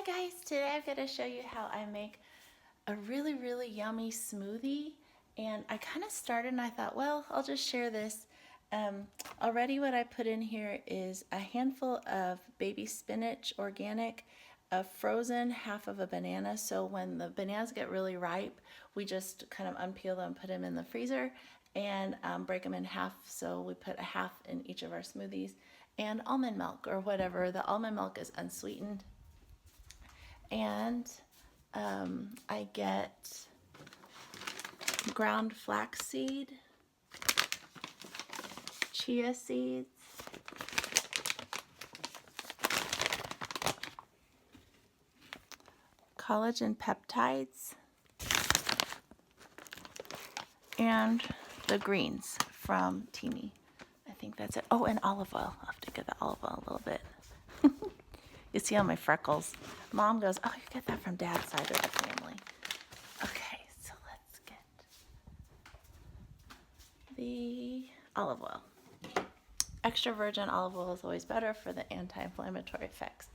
guys, today I'm going to show you how I make a really yummy smoothie. And I kind of started and I thought, well, I'll just share this. Already what I put in here is a handful of baby spinach, organic, a frozen half of a banana. So when the bananas get really ripe, we just kind of unpeel them, put them in the freezer, and break them in half. So we put a half in each of our smoothies. And almond milk or whatever. The almond milk is unsweetened. And I get ground flaxseed, chia seeds, collagen peptides, and the greens from TEAMI. I think that's it. Oh, and olive oil. I'll have to get the olive oil a little bit. You see all my freckles. Mom goes, oh, you get that from Dad's side of the family. Okay, so let's get the olive oil. Extra virgin olive oil is always better for the anti-inflammatory effects.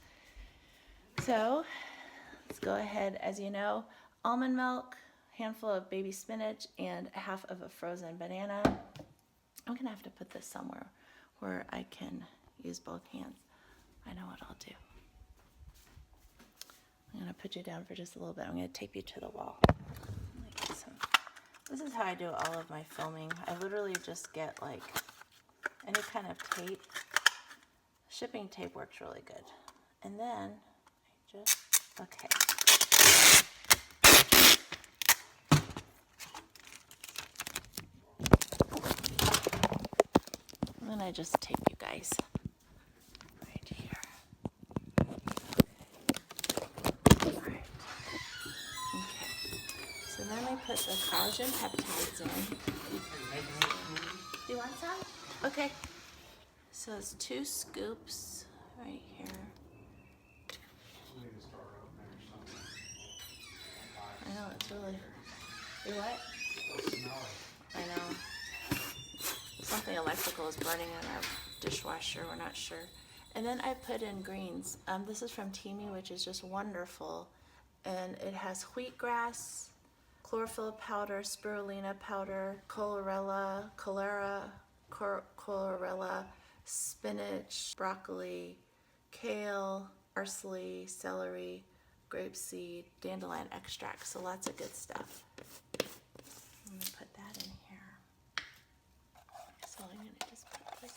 So let's go ahead. As you know, almond milk, handful of baby spinach, and half of a frozen banana. I'm gonna have to put this somewhere where I can use both hands. I know what I'll do. I'm gonna put you down for just a little bit. I'm gonna tape you to the wall. This is how I do all of my filming. I literally just get like any kind of tape. Shipping tape works really good. And then I just, okay. And then I just tape you guys right here. All right. Okay. So then I put the collagen peptides in. Do you want some? Okay. So it's 2 scoops right here. I know, it's really... You what? I know. Something electrical is burning in our dishwasher, we're not sure. And then I put in greens. This is from TEAMI, which is just wonderful. And it has wheatgrass, chlorophyll powder, spirulina powder, chlorella, spinach, broccoli, kale, parsley, celery, grapeseed, dandelion extract. So lots of good stuff. I'm gonna put that in here. So I'm gonna just put this.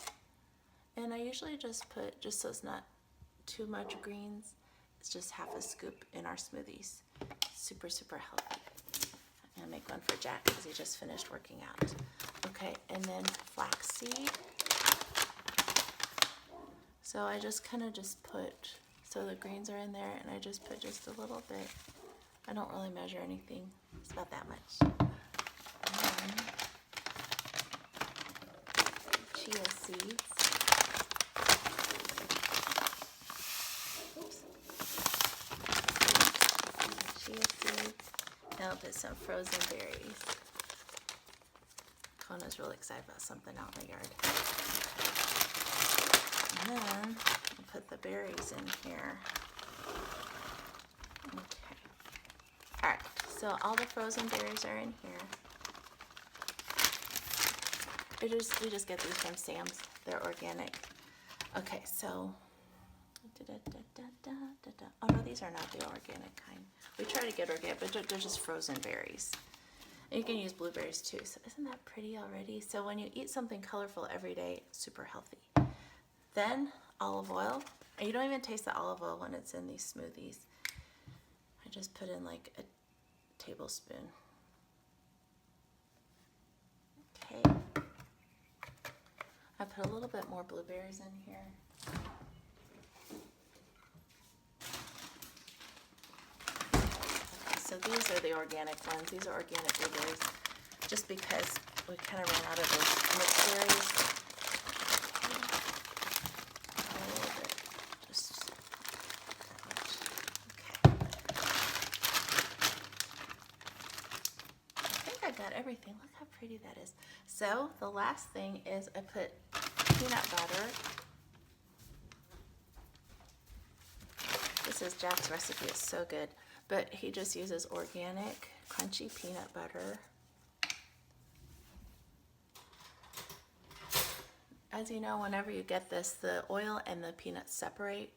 And I usually just put, just so it's not too much greens, it's just half a scoop in our smoothies. Super healthy. I'm gonna make one for Jack because he just finished working out. Okay, and then flaxseed. So I just kind of just put, so the greens are in there, and I just put just a little bit. I don't really measure anything. It's about that much. And then chia seeds. Oops. Chia seeds. Now I'll put some frozen berries. Kona's really excited about something out in the yard. And then I'll put the berries in here. Okay. Alright, so all the frozen berries are in here. We just get these from Sam's. They're organic. Okay, so oh no, these are not the organic kind. We try to get organic, but they're just frozen berries. And you can use blueberries too. So isn't that pretty already? So when you eat something colorful every day, it's super healthy. Then olive oil. And you don't even taste the olive oil when it's in these smoothies. I just put in like a tablespoon. Okay. I put a little bit more blueberries in here. Okay, so these are the organic ones. These are organic blueberries. Just because we kind of ran out of those mixed berries. Got everything. Look how pretty that is. So the last thing is I put peanut butter. This says Jack's recipe is so good, but he just uses organic, crunchy peanut butter. As you know, whenever you get this, the oil and the peanuts separate.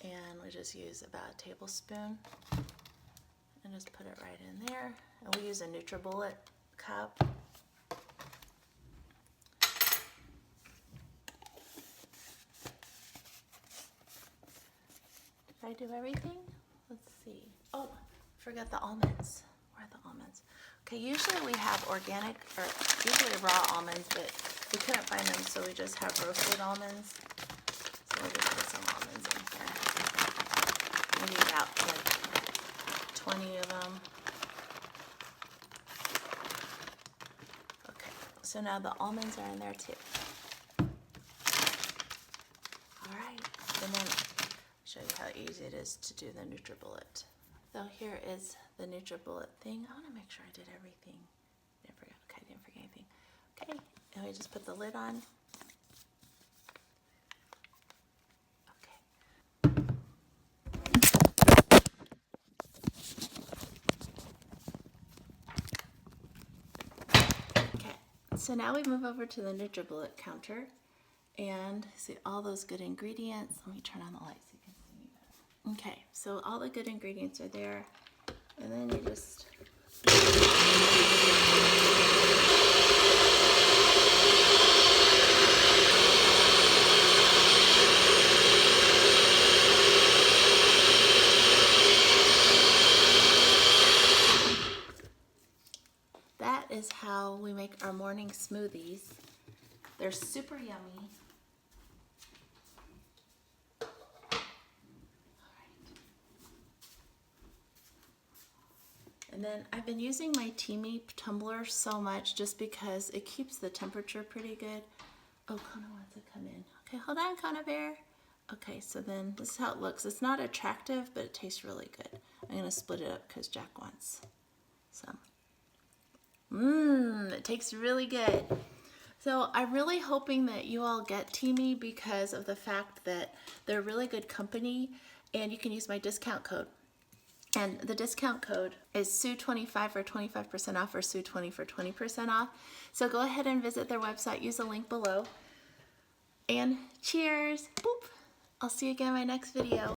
And we just use about a tablespoon and just put it right in there. And we use a NutriBullet cup. Did I do everything? Let's see. Oh, forgot the almonds. Where are the almonds? Okay, usually we have organic or usually raw almonds, but we couldn't find them, so we just have roasted almonds. So we'll just put some almonds in here. Maybe about like 20 of them. Okay, so now the almonds are in there too. All right, and then show you how easy it is to do the NutriBullet. So here is the NutriBullet thing. I want to make sure I did everything. Okay, I didn't forget anything. Okay, and we just put the lid on. Okay, so now we move over to the NutriBullet counter and see all those good ingredients. Let me turn on the light so you can see me better. Okay, so all the good ingredients are there, and then you just that is how we make our morning smoothies. They're super yummy. And then I've been using my TEAMI tumbler so much just because it keeps the temperature pretty good. Oh, Kona wants to come in. Okay, hold on, Kona Bear. Okay, so then this is how it looks. It's not attractive, but it tastes really good. I'm gonna split it up because Jack wants some. It tastes really good. So I'm really hoping that you all get TEAMI because of the fact that they're a really good company, and you can use my discount code. And the discount code is Sue25 for 25% off, or Sue20 for 20% off. So go ahead and visit their website, use the link below. And cheers! Boop! I'll see you again in my next video.